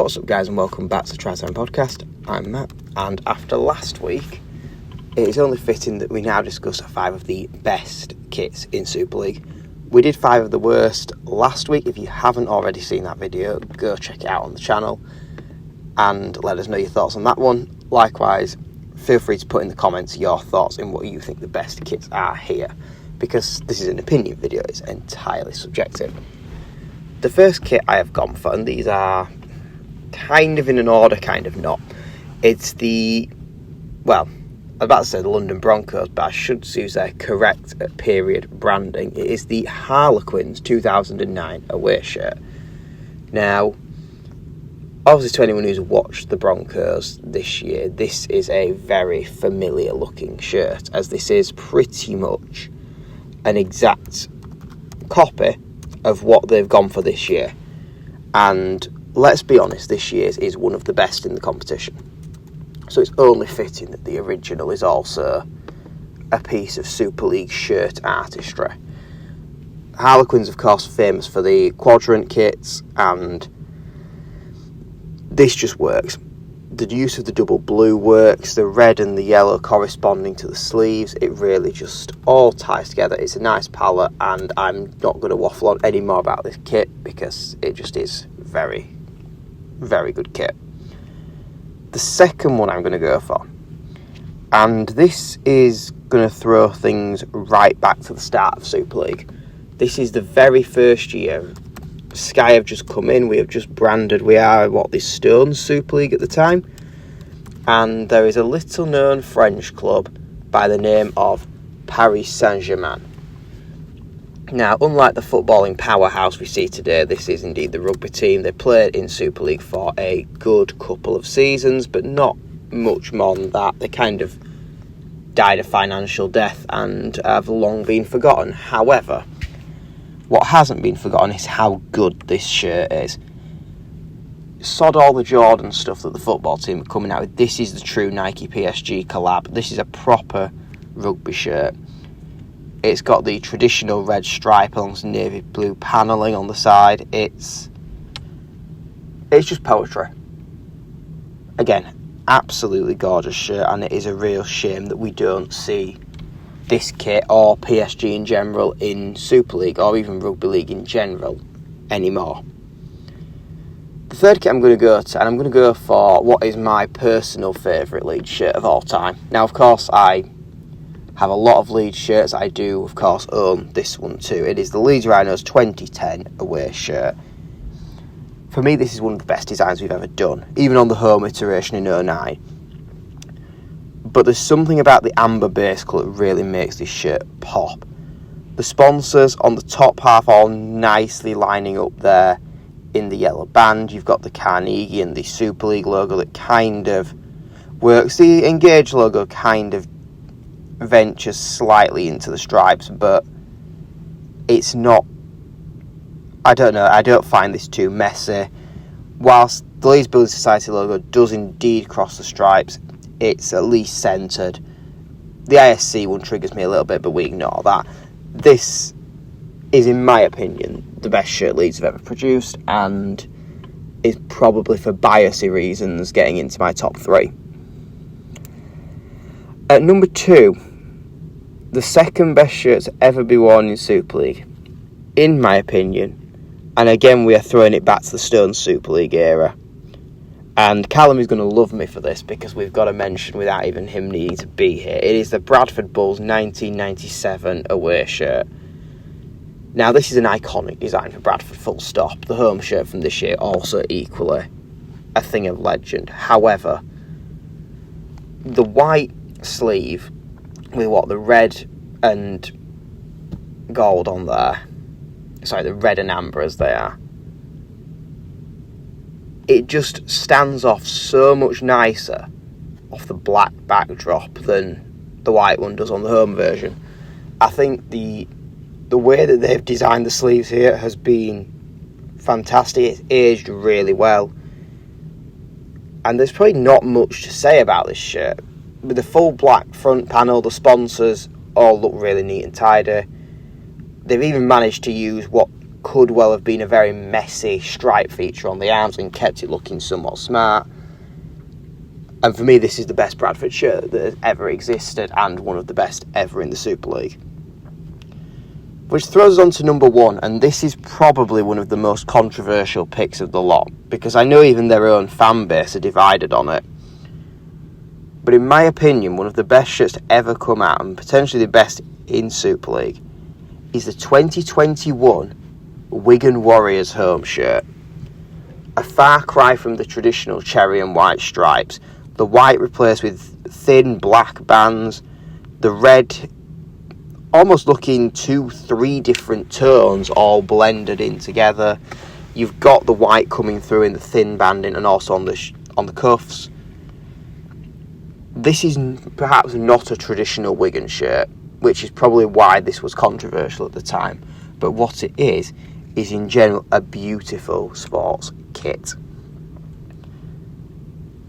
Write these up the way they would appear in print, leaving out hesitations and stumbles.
What's up, guys, and welcome back to Try Time Podcast. I'm Matt, and after last week, it is only fitting that we now discuss 5 of the best kits in Super League. We did 5 of the worst last week. If you haven't already seen that video, go check it out on the channel and let us know your thoughts on that one. Likewise, feel free to put in the comments your thoughts in what you think the best kits are here, because this is an opinion video, it's entirely subjective. The first kit I have gone for, and these are kind of in an order, kind of not. It's the, well, I was about to say the London Broncos, but I should use their correct period branding. It is the Harlequins 2009 away shirt. Now, obviously to anyone who's watched the Broncos this year, this is a very familiar looking shirt, as this is pretty much an exact copy of what they've gone for this year. And let's be honest, this year's is one of the best in the competition. So it's only fitting that the original is also a piece of Super League shirt artistry. Harlequins, of course, famous for the quadrant kits, and this just works. The use of the double blue works, the red and the yellow corresponding to the sleeves, it really just all ties together. It's a nice palette, and I'm not going to waffle on any more about this kit because it just is very, very good kit. The second one I'm going to go for, and this is going to throw things right back to the start of Super League. This is the very first year Sky have just come in, we have just branded, we are the Stones Super League at the time, and there is a little known French club by the name of Paris Saint-Germain. Now, unlike the footballing powerhouse we see today, this is indeed the rugby team. They played in Super League for a good couple of seasons, but not much more than that. They kind of died a financial death and have long been forgotten. However, what hasn't been forgotten is how good this shirt is. Sod all the Jordan stuff that the football team are coming out with. This is the true Nike PSG collab. This is a proper rugby shirt. It's got the traditional red stripe along some navy blue panelling on the side. It's just poetry. Again, absolutely gorgeous shirt, and it is a real shame that we don't see this kit or PSG in general in Super League or even Rugby League in general anymore. The third kit I'm going to go to, and I'm going to go for what is my personal favourite Leeds shirt of all time. Now, of course, I have a lot of Leeds shirts. I do, of course, own this one too. It is the Leeds Rhinos 2010 away shirt. For me, this is one of the best designs we've ever done, even on the home iteration in 2009. But there's something about the amber base colour that really makes this shirt pop. The sponsors on the top half all nicely lining up there in the yellow band. You've got the Carnegie and the Super League logo that kind of works. The Engage logo kind of ventures slightly into the stripes, but it's not, I don't know, I don't find this too messy. Whilst the Leeds Building Society logo does indeed cross the stripes, it's at least centred. The ISC one triggers me a little bit, but we ignore that. This is, in my opinion, the best shirt Leeds have ever produced, and is probably, for biasy reasons, getting into my top 3. At number 2, the second best shirt to ever be worn in Super League, in my opinion, and again we are throwing it back to the Stone Super League era. And Callum is going to love me for this because we've got to mention without even him needing to be here. It is the Bradford Bulls 1997 away shirt. Now, this is an iconic design for Bradford, full stop. The home shirt from this year also equally a thing of legend. However, the white sleeve with the red and gold on there, sorry, the red and amber as they are, it just stands off so much nicer off the black backdrop than the white one does on the home version. I think the way that they've designed the sleeves here has been fantastic. It's aged really well. And there's probably not much to say about this shirt. With the full black front panel, the sponsors all look really neat and tidy. They've even managed to use what could well have been a very messy stripe feature on the arms and kept it looking somewhat smart. And for me, this is the best Bradford shirt that has ever existed and one of the best ever in the Super League. Which throws us on to number 1, and this is probably one of the most controversial picks of the lot, because I know even their own fan base are divided on it. But in my opinion, one of the best shirts to ever come out, and potentially the best in Super League, is the 2021 Wigan Warriors home shirt. A far cry from the traditional cherry and white stripes, the white replaced with thin black bands, the red almost looking 2-3 different tones all blended in together. You've got the white coming through in the thin banding and also on the cuffs. This is perhaps not a traditional Wigan shirt, which is probably why this was controversial at the time. But what it is in general a beautiful sports kit.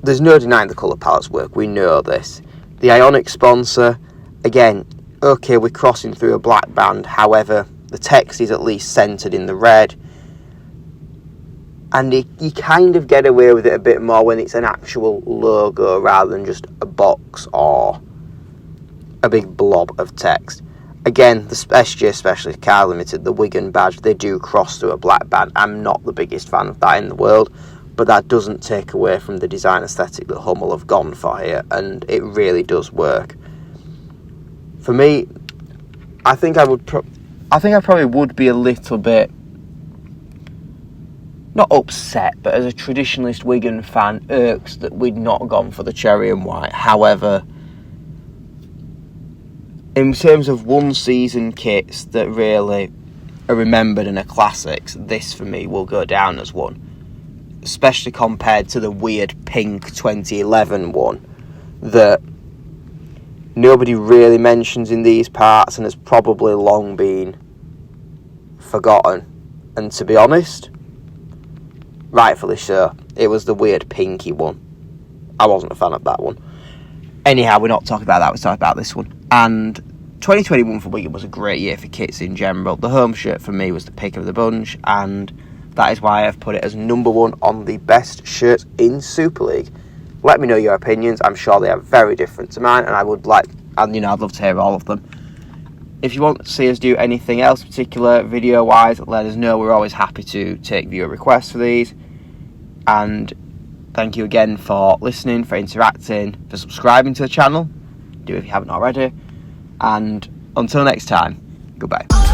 There's no denying the colour palettes work, we know this. The Ionic sponsor, again, okay, we're crossing through a black band, however, the text is at least centred in the red. And you kind of get away with it a bit more when it's an actual logo rather than just a box or a big blob of text. Again, the SJ Specialist Car Limited, the Wigan badge, they do cross through a black band. I'm not the biggest fan of that in the world, but that doesn't take away from the design aesthetic that Hummel have gone for here, and it really does work. For me, I think I probably would be a little bit, not upset, but as a traditionalist Wigan fan, irks that we'd not gone for the cherry and white. However, in terms of one-season kits that really are remembered and are classics, this for me will go down as one. Especially compared to the weird pink 2011 one that nobody really mentions in these parts and has probably long been forgotten. And to be honest, rightfully so, it was the weird pinky one. I wasn't a fan of that one. Anyhow, we're not talking about that, we're talking about this one. And 2021 for Wigan was a great year for kits in general. The home shirt for me was the pick of the bunch, and that is why I've put it as number 1 on the best shirts in Super League. Let me know your opinions. I'm sure they are very different to mine, and I'd love to hear all of them. If you want to see us do anything else particular video-wise, let us know. We're always happy to take viewer requests for these. And thank you again for listening, for interacting, for subscribing to the channel. Do if you haven't already. And until next time, goodbye.